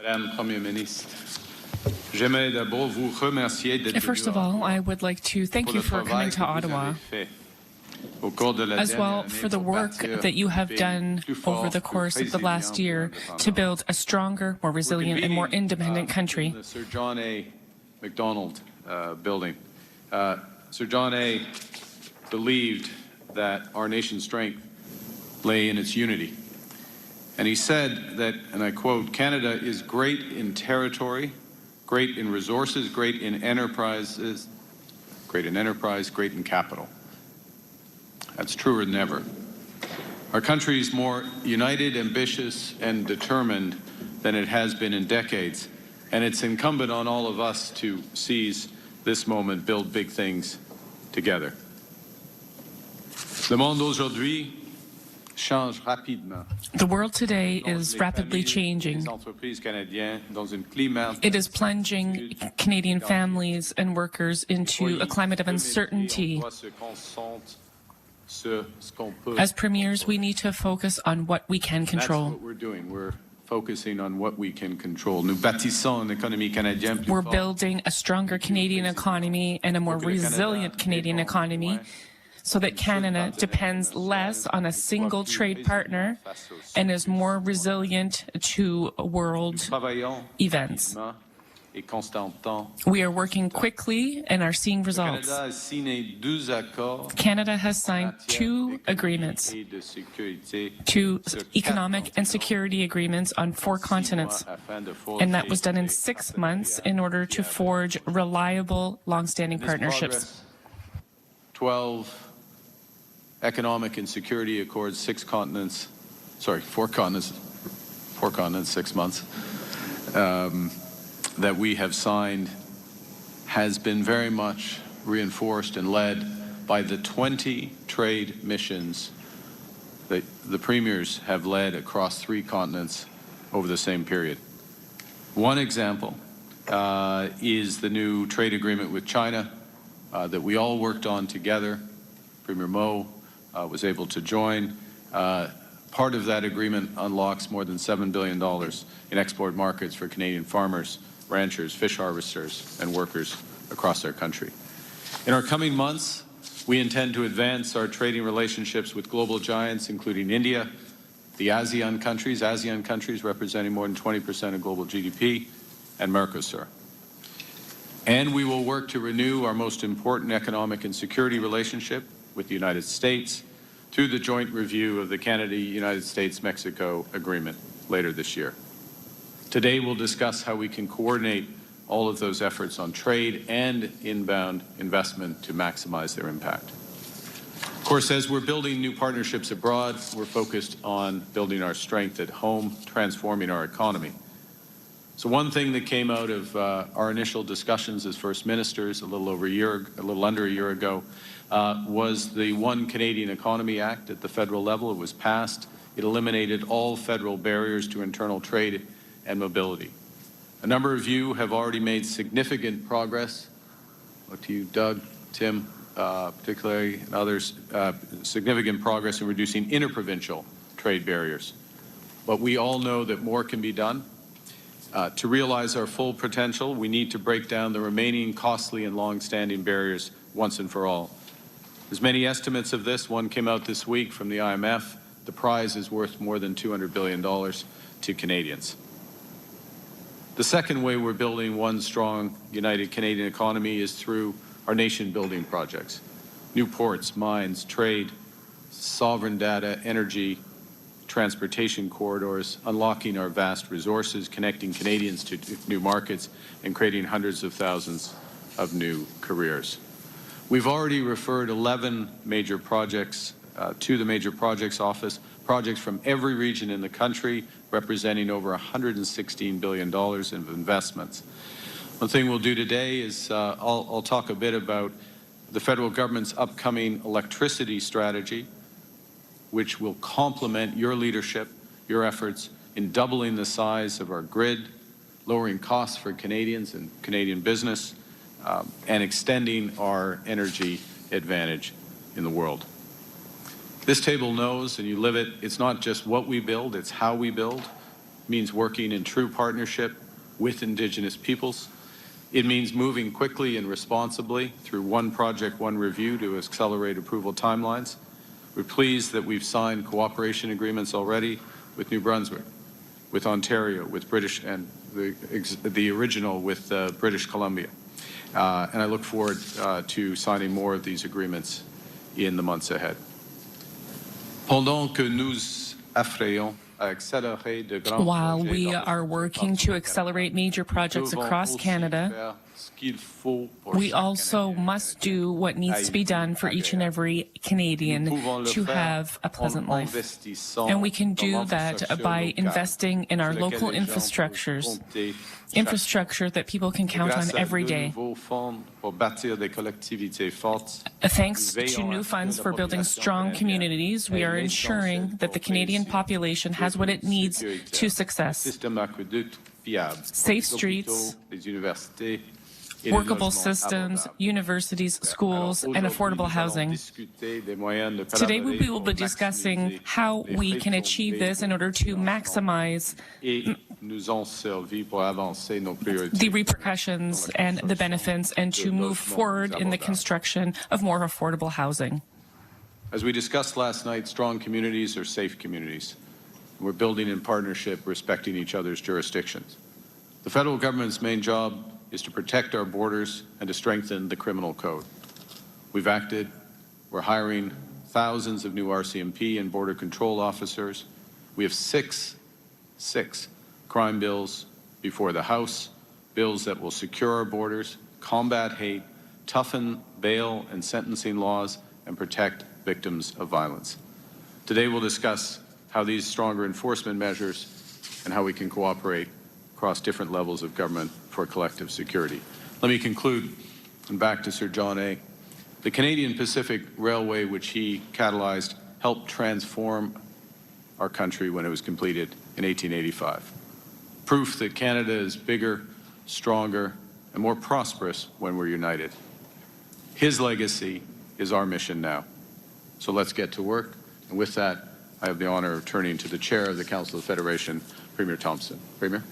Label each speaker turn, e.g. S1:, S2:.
S1: Madame Premier Ministre, j'aimerais d'abord vous remercier d'être
S2: First of all, I would like to thank you for coming to Ottawa, as well for the work that you have done over the course of the last year to build a stronger, more resilient, and more independent country.
S1: The Sir John A. Macdonald building. Sir John A. believed that our nation's strength lay in its unity. And he said that, and I quote, "Canada is great in territory, great in resources, great in enterprises, great in capital." That's truer than ever. Our country is more united, ambitious, and determined than it has been in decades. And it's incumbent on all of us to seize this moment, build big things together. Le monde aujourd'hui change rapidement.
S2: The world today is rapidly changing. It is plunging Canadian families and workers into a climate of uncertainty. As premiers, we need to focus on what we can control.
S1: That's what we're doing. We're focusing on what we can control. Nous bâtissons une économie canadienne plus
S2: We're
S1: forte.
S2: building a stronger Canadian economy and a more resilient Canadian economy, so that Canada depends less on a single trade partner and is more resilient to world events. We are working quickly and are seeing results. Canada has signed 2 agreements, 2 economic and security agreements on 4 continents, and that was done in 6 months in order to forge reliable, long-standing partnerships.
S1: 12 economic and security accords, 4 continents, 6 months, that we have signed has been very much reinforced and led by the 20 trade missions that the premiers have led across 3 continents over the same period. One example is the new trade agreement with China that we all worked on together. Premier Mo was able to join. Part of that agreement unlocks more than $7 billion in export markets for Canadian farmers, ranchers, fish harvesters, and workers across our country. In our coming months, we intend to advance our trading relationships with global giants, including India, the ASEAN countries representing more than 20% of global GDP, and Mercosur. And we will work to renew our most important economic and security relationship with the United States through the joint review of the Canada-United States-Mexico agreement later this year. Today we'll discuss how we can coordinate all of those efforts on trade and inbound investment to maximize their impact. Of course, as we're building new partnerships abroad, we're focused on building our strength at home, transforming our economy. So one thing that came out of our initial discussions as First Ministers a little under a year ago, was the One Canadian Economy Act at the federal level. It was passed. It eliminated all federal barriers to internal trade and mobility. A number of you have already made significant progress. Look to you, Doug, Tim, particularly, and others, significant progress in reducing interprovincial trade barriers. But we all know that more can be done. To realize our full potential, we need to break down the remaining costly and long-standing barriers once and for all. There's many estimates of this. One came out this week from the IMF. The prize is worth more than $200 billion to Canadians. The second way we're building one strong, united Canadian economy is through our nation-building projects. New ports, mines, trade, sovereign data, energy, transportation corridors, unlocking our vast resources, connecting Canadians to new markets, and creating hundreds of thousands of new careers. We've already referred 11 major projects to the Major Projects Office, projects from every region in the country, representing over $116 billion in investments. One thing we'll do today is I'll talk a bit about the federal government's upcoming electricity strategy, which will complement your leadership, your efforts in doubling the size of our grid, lowering costs for Canadians and Canadian business, and extending our energy advantage in the world. This table knows, and you live it, it's not just what we build, it's how we build. means working in true partnership with Indigenous peoples. It means moving quickly and responsibly through one project, one review to accelerate approval timelines. We're pleased that we've signed cooperation agreements already with New Brunswick, with Ontario, with British, and the original with British Columbia. And I look forward to signing more of these agreements in the months ahead. Pendant que nous affrayons à accélérer de grands
S2: While
S1: projets
S2: we
S1: dans
S2: are working to accelerate major projects across Canada, we also must do what needs to be done for each and every Canadian to have a pleasant life. And we can do that by investing in our local infrastructures, infrastructure that people can count on every day. Thanks to new funds for building strong communities, we are ensuring that the Canadian population has what it needs to success. Safe streets, workable systems, universities, schools, and affordable housing. Today we will be discussing how we can achieve this in order to maximize the repercussions and the benefits and to move forward in the construction of more affordable housing.
S1: As we discussed last night, strong communities are safe communities. We're building in partnership, respecting each other's jurisdictions. The federal government's main job is to protect our borders and to strengthen the criminal code. We've acted. We're hiring thousands of new RCMP and border control officers. We have six crime bills before the House, bills that will secure our borders, combat hate, toughen bail and sentencing laws, and protect victims of violence. Today we'll discuss how these stronger enforcement measures and how we can cooperate across different levels of government for collective security. Let me conclude, and back to Sir John A. The Canadian Pacific Railway, which he catalyzed, helped transform our country when it was completed in 1885. Proof that Canada is bigger, stronger, and more prosperous when we're united. His legacy is our mission now. So let's get to work. And with that, I have the honor of turning to the Chair of the Council of the Federation, Premier Thompson. Premier.